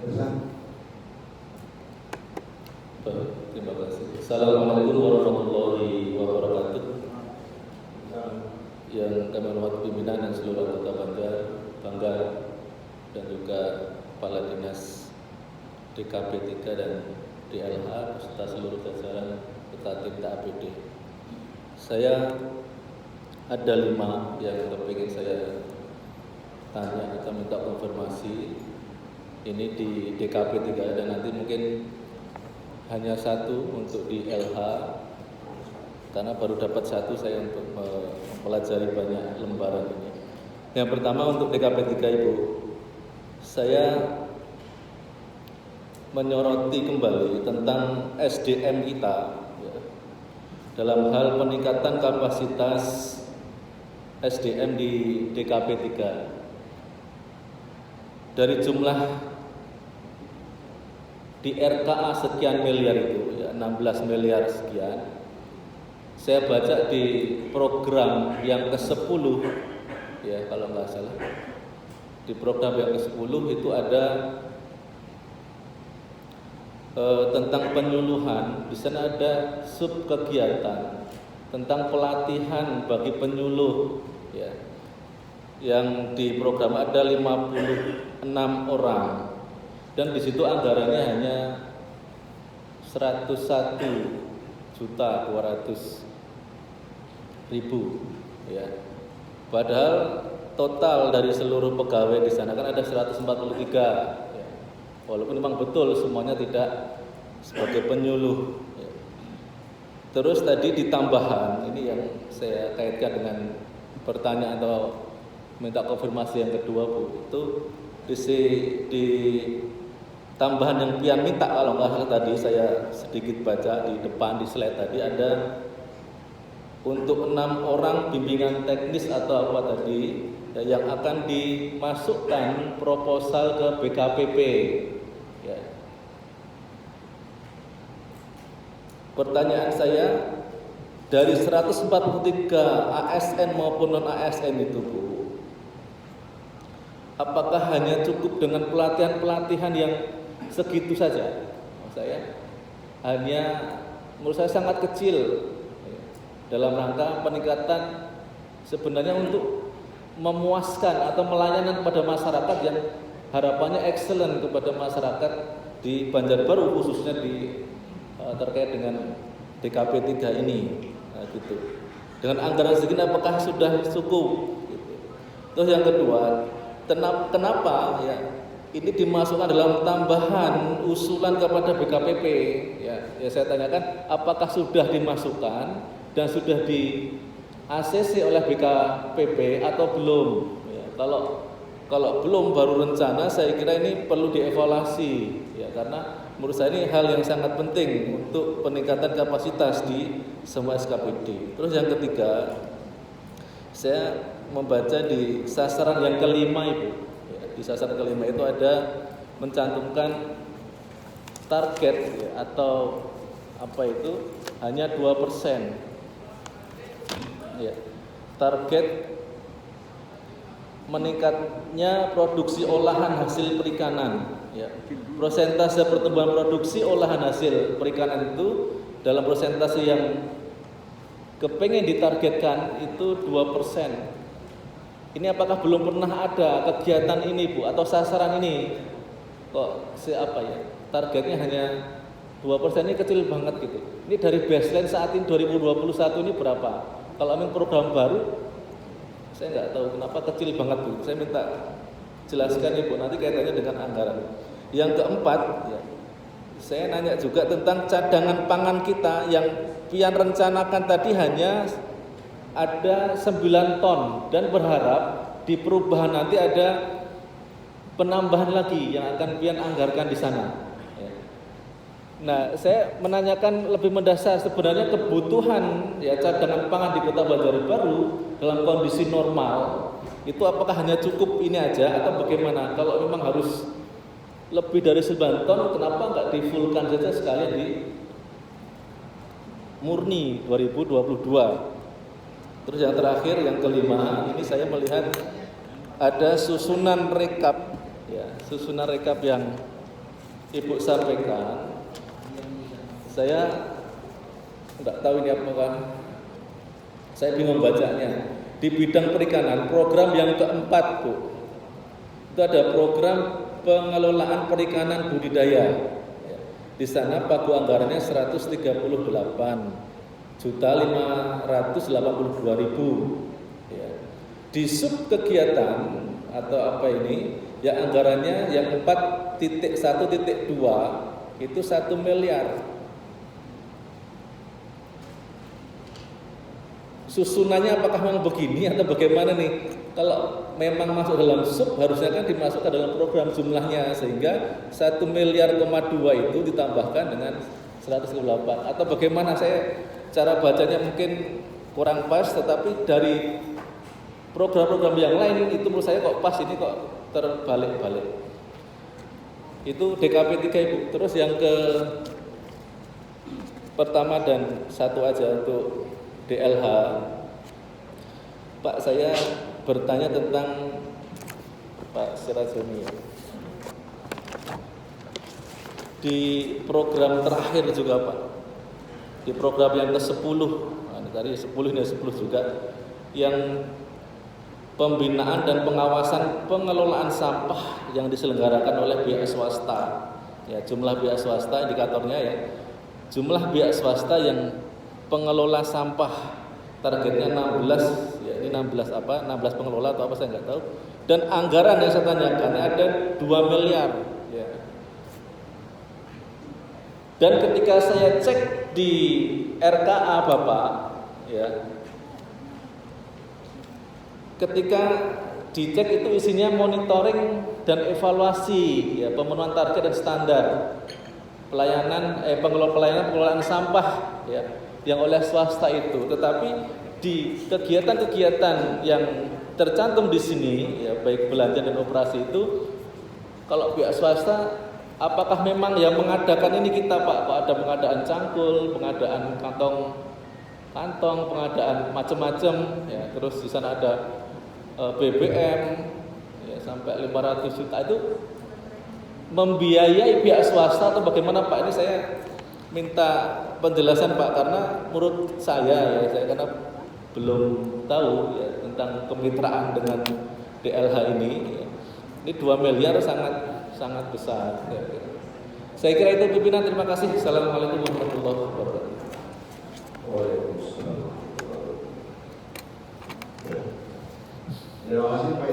Terima kasih. Assalamualaikum warahmatullahi wabarakatuh. Yang kami hormati pimpinan dan seluruh anggota Banggar dan juga kepala dinas DKP 3 dan DLH beserta seluruh jajaran Ketatib APD. Saya ada 5 yang ingin saya tanya atau minta konfirmasi. Ini di DKP 3 dan nanti mungkin hanya 1 untuk di LH karena baru dapat 1 saya untuk mempelajari banyak lembaran ini. Yang pertama untuk DKP 3 Ibu, saya menyoroti kembali tentang SDM kita ya, dalam hal peningkatan kapasitas SDM di DKP 3. Dari jumlah di RKA sekian miliar itu ya, 16 miliar sekian. Saya baca di program yang ke-10 ya kalau nggak salah. Di program yang ke-10 itu ada tentang penyuluhan. Di sana ada sub kegiatan tentang pelatihan bagi penyuluh ya. Yang di program ada 56 orang. Dan di situ anggarannya hanya 101.200.000 ya. Padahal total dari seluruh pegawai di sana kan ada 143 ya. Walaupun memang betul semuanya tidak sebagai penyuluh ya. Terus tadi di tambahan ini yang saya kaitkan dengan pertanyaan atau minta konfirmasi yang kedua Bu, itu di tambahan yang pian minta kalau nggak salah tadi saya sedikit baca di depan di slide tadi ada untuk 6 orang bimbingan teknis atau apa tadi ya, yang akan dimasukkan proposal ke BKPP ya. Pertanyaan saya dari 143 ASN maupun non ASN itu Bu, apakah hanya cukup dengan pelatihan-pelatihan yang segitu saja? Saya hanya menurut saya sangat kecil dalam rangka peningkatan sebenarnya untuk memuaskan atau melayanan kepada masyarakat yang harapannya excellent kepada masyarakat di Banjarbaru khususnya di terkait dengan DKP 3 ini gitu. Dengan anggaran segini apakah sudah cukup gitu. Terus yang kedua, kenapa ya ini dimasukkan dalam tambahan usulan kepada BKPP ya, saya tanyakan apakah sudah dimasukkan dan sudah di ACC oleh BKPP atau belum ya, kalau belum baru rencana saya kira ini perlu dievaluasi ya, karena menurut saya ini hal yang sangat penting untuk peningkatan kapasitas di semua SKPD. Terus yang ketiga, saya membaca di sasaran yang kelima Ibu ya, di sasaran kelima itu ada mencantumkan target ya, atau apa itu hanya 2% ya, target meningkatnya produksi olahan hasil perikanan ya. Persentase pertumbuhan produksi olahan hasil perikanan itu dalam persentase yang kepengen ditargetkan itu 2%. Ini apakah belum pernah ada kegiatan ini Bu atau sasaran ini kok siapa ya targetnya hanya 2%, ini kecil banget gitu. Ini dari baseline saat ini 2021 ini berapa? Kalau memang program baru saya nggak tahu kenapa kecil banget Bu. Saya minta jelaskan Ibu nanti kaitannya dengan anggaran. Yang keempat ya, saya nanya juga tentang cadangan pangan kita yang pian rencanakan tadi hanya ada 9 ton dan berharap di perubahan nanti ada penambahan lagi yang akan pian anggarkan di sana. Nah, saya menanyakan lebih mendasar sebenarnya kebutuhan ya cadangan pangan di Kota Banjarbaru dalam kondisi normal itu apakah hanya cukup ini aja atau bagaimana? Kalau memang harus lebih dari 9 ton, kenapa nggak di-fullkan saja sekalian di murni 2022? Terus yang terakhir, yang kelima, ini saya melihat ada susunan rekap, ya, susunan rekap yang Ibu sampaikan, saya nggak tahu ini apakah, saya bingung bacanya. Di bidang perikanan, program yang keempat, Bu, itu ada program pengelolaan perikanan budidaya. Di sana pagu anggarannya 138.582.000. Ya. Di sub kegiatan atau apa ini, ya anggarannya yang 4.1.2 itu 1 miliar. Susunannya apakah memang begini atau bagaimana nih? Kalau memang masuk dalam sub, harusnya kan dimasukkan dalam program jumlahnya, sehingga 1,2 miliar itu ditambahkan dengan 108 atau bagaimana? Saya cara bacanya mungkin kurang pas, tetapi dari program-program yang lain itu menurut saya kok pas, ini kok terbalik-balik. Itu DKP 3, Ibu. Terus yang ke pertama dan satu aja untuk DLH. Pak, saya bertanya tentang Pak Sirajoni. Di program terakhir juga, Pak, di program yang ke-10, nah, tadi 10 ini 10 juga, yang pembinaan dan pengawasan pengelolaan sampah yang diselenggarakan oleh pihak swasta. Ya, jumlah pihak swasta indikatornya ya. Jumlah pihak swasta yang pengelola sampah targetnya 16, ya ini 16 apa? 16 pengelola atau apa saya nggak tahu. Dan anggaran yang saya tanyakan ada 2 miliar. Ya. Dan ketika saya cek di RKA Bapak, ya, ketika dicek itu isinya monitoring dan evaluasi, ya, pemenuhan target dan standar pelayanan pengelolaan sampah, ya, yang oleh swasta itu. Tetapi di kegiatan-kegiatan yang tercantum di sini, ya, baik belanja dan operasi itu, kalau pihak swasta, apakah memang yang mengadakan ini kita, Pak? Kok ada pengadaan cangkul, pengadaan kantong, pengadaan macam-macam, ya, terus di sana ada BBM, ya, sampai 500 juta itu membiayai pihak swasta atau bagaimana, Pak? Ini saya minta penjelasan, Pak, karena menurut saya, ya, saya karena belum tahu, ya, tentang kemitraan dengan DLH ini. Ya. Ini 2 miliar sangat besar. Ya. Saya kira itu pimpinan. Terima kasih. Assalamualaikum warahmatullahi wabarakatuh. Waalaikumsalam. Terima kasih Pak